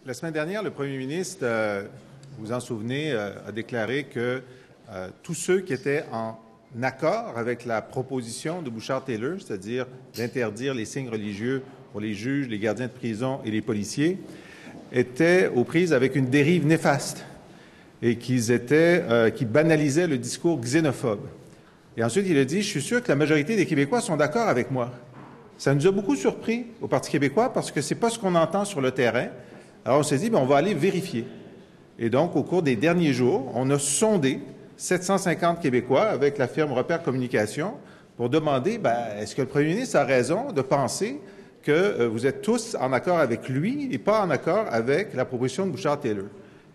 La semaine dernière, le premier ministre, vous vous en souvenez, a déclaré que tous ceux qui étaient en accord avec la proposition de Bouchard-Taylor, c'est-à-dire d'interdire les signes religieux pour les juges, les gardiens de prison et les policiers, étaient aux prises avec une dérive néfaste et qui banalisaient le discours xénophobe. Et ensuite, il a dit « Je suis sûr que la majorité des Québécois sont d'accord avec moi ». Ça nous a beaucoup surpris au Parti québécois parce que ce n'est pas ce qu'on entend sur le terrain. Alors, on s'est dit, on va aller vérifier. Et donc, au cours des derniers jours, on a sondé 750 Québécois avec la firme Repère Communication pour demander, est-ce que le premier ministre a raison de penser que vous êtes tous en accord avec lui et pas en accord avec la proposition de Bouchard-Taylor?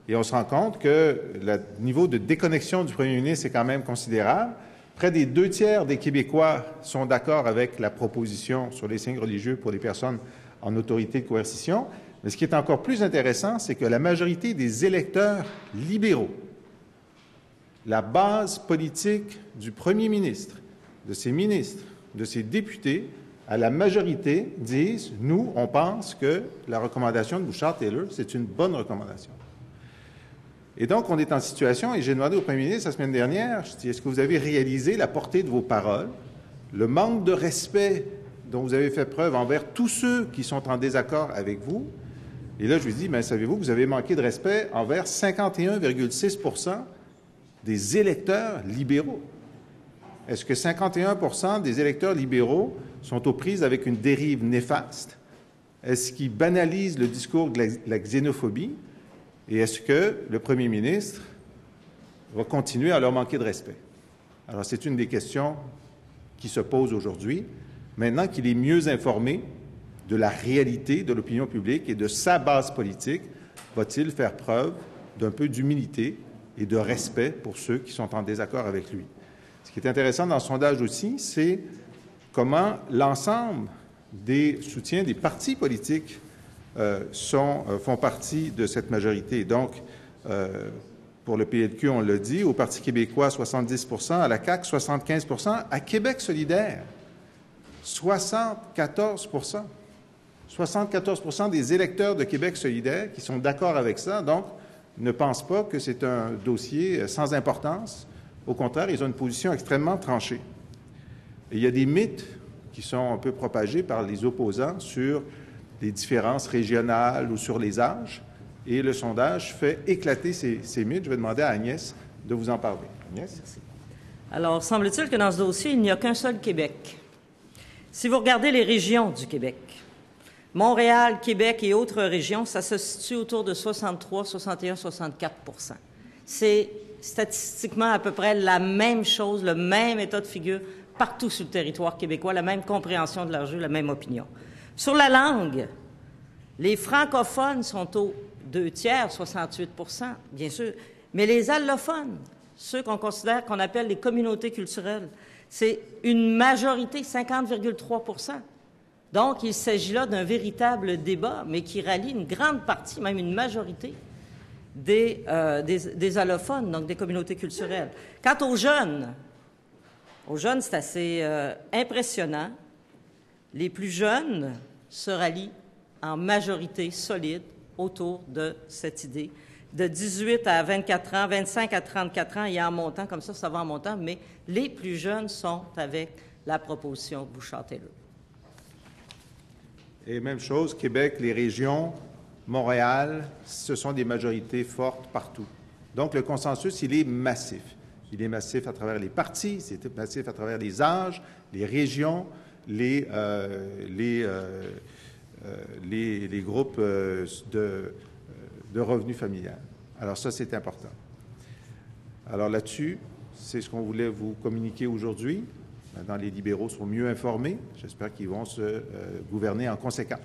Et on se rend compte que le niveau de déconnexion du premier ministre est quand même considérable. Près des 2/3 des Québécois sont d'accord avec la proposition sur les signes religieux pour les personnes en autorité de coercition. Mais ce qui est encore plus intéressant, c'est que la majorité des électeurs libéraux, la base politique du premier ministre, de ses ministres, de ses députés, à la majorité disent « Nous, on pense que la recommandation de Bouchard-Taylor, c'est une bonne recommandation ». Et donc, on est en situation, et j'ai demandé au premier ministre la semaine dernière, je dis, est-ce que vous avez réalisé la portée de vos paroles, le manque de respect dont vous avez fait preuve envers tous ceux qui sont en désaccord avec vous? Et là, je lui dis, savez-vous que vous avez manqué de respect envers 51,6 % des électeurs libéraux? Est-ce que 51 % des électeurs libéraux sont aux prises avec une dérive néfaste? Est-ce qu'ils banalisent le discours de la xénophobie? Et est-ce que le premier ministre va continuer à leur manquer de respect? Alors, c'est une des questions qui se pose aujourd'hui. Maintenant qu'il est mieux informé de la réalité de l'opinion publique et de sa base politique, va-t-il faire preuve d'un peu d'humilité et de respect pour ceux qui sont en désaccord avec lui? Ce qui est intéressant dans le sondage aussi, c'est comment l'ensemble des soutiens des partis politiques font partie de cette majorité. Donc, pour le PLQ, on l'a dit, au Parti québécois, 70 %, à la CAQ, 75 %, à Québec solidaire, 74 %. 74 % des électeurs de Québec solidaire qui sont d'accord avec ça, donc ne pensent pas que c'est un dossier sans importance. Au contraire, ils ont une position extrêmement tranchée. Et il y a des mythes qui sont un peu propagés par les opposants sur des différences régionales ou sur les âges. Et le sondage fait éclater ces mythes. Je vais demander à Agnès de vous en parler. Agnès? Merci. Alors, semble-t-il que dans ce dossier, il n'y a qu'un seul Québec. Si vous regardez les régions du Québec, Montréal, Québec et autres régions, ça se situe autour de 63, 61, 64 %. C'est statistiquement à peu près la même chose, le même état de figure partout sur le territoire québécois, la même compréhension de l'enjeu, la même opinion. Sur la langue, les francophones sont aux 2/3, 68 %, bien sûr, mais les allophones, ceux qu'on considère, qu'on appelle les communautés culturelles, c'est une majorité, 50,3 %. Donc, il s'agit là d'un véritable débat, mais qui rallie une grande partie, même une majorité, des allophones, donc des communautés culturelles. Quant aux jeunes, c'est assez impressionnant. Les plus jeunes se rallient en majorité solide autour de cette idée. De 18 à 24 ans, 25 à 34 ans et en montant, comme ça va en montant, mais les plus jeunes sont avec la proposition Bouchard-Taylor. Et même chose, Québec, les régions, Montréal, ce sont des majorités fortes partout. Donc, le consensus, il est massif. Il est massif à travers les partis, c'est massif à travers les âges, les régions, les groupes de revenus familial. Alors ça, c'est important. Alors là-dessus, c'est ce qu'on voulait vous communiquer aujourd'hui. Maintenant, les libéraux sont mieux informés. J'espère qu'ils vont se gouverner en conséquence.